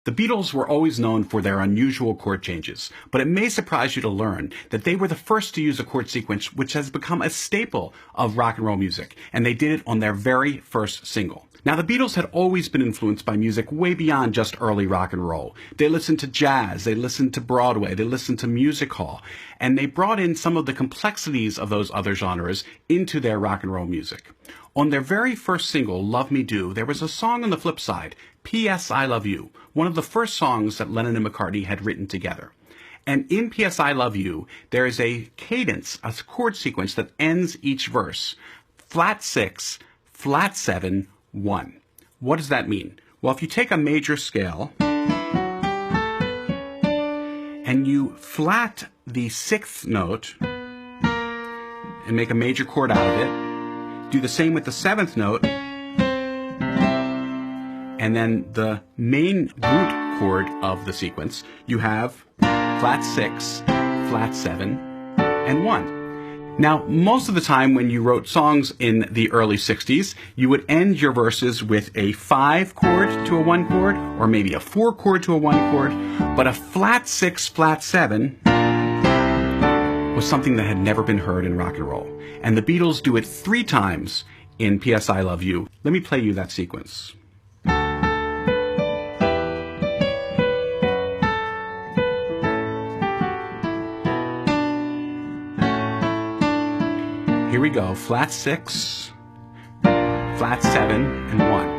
The Beatles were always known for their unusual chord changes, but it may surprise you to learn that they were the first to use a chord sequence which has become a staple of rock and roll music, and they did it on their very first single. Now, the Beatles had always been influenced by music way beyond just early rock and roll. They listened to jazz, they listened to Broadway, they listened to music hall, and they brought in some of the complexities of those other genres into their rock and roll music. On their very first single, Love Me Do, there was a song on the flip side, P.S. I Love You, one of the first songs that Lennon and McCartney had written together. And in P.S. I Love You, there is a cadence, a chord sequence that ends each verse. Flat 6, flat 7, 1. What does that mean? Well, if you take a major scale and you flat the 6th note and make a major chord out of it, do the same with the 7th note, and then the main root chord of the sequence, you have flat 6, flat 7, and 1. Now, most of the time when you wrote songs in the early 60s, you would end your verses with a 5 chord to a 1 chord, or maybe a 4 chord to a 1 chord, but a flat 6, flat 7 was something that had never been heard in rock and roll. And the Beatles do it 3 times in P.S. I Love You. Let me play you that sequence. Here we go, flat 6, flat 7, and 1.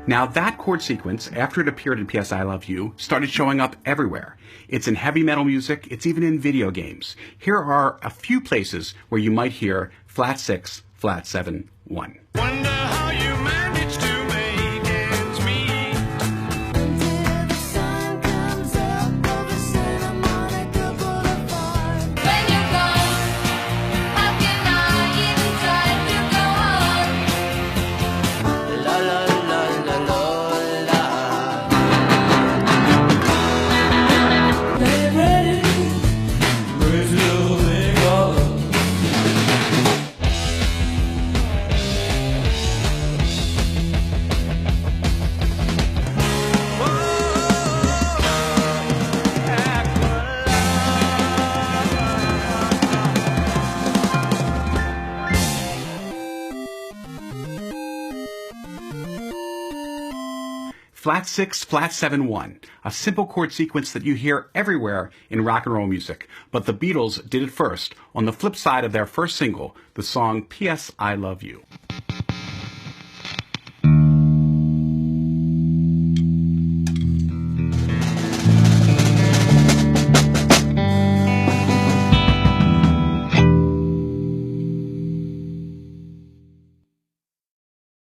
Now that chord sequence, after it appeared in P.S. I Love You, started showing up everywhere. It's in heavy metal music, it's even in video games. Here are a few places where you might hear flat 6, flat 7, 1. Wonder how you manage to make ends meet until the sun comes up over Santa Monica Boulevard. When you're gone, how can I even try to go on? La la la la la la. They ready, Brazil they go. Flat 6, flat 7, 1. A simple chord sequence that you hear everywhere in rock and roll music. But the Beatles did it first, on the flip side of their first single, the song P.S. I Love You.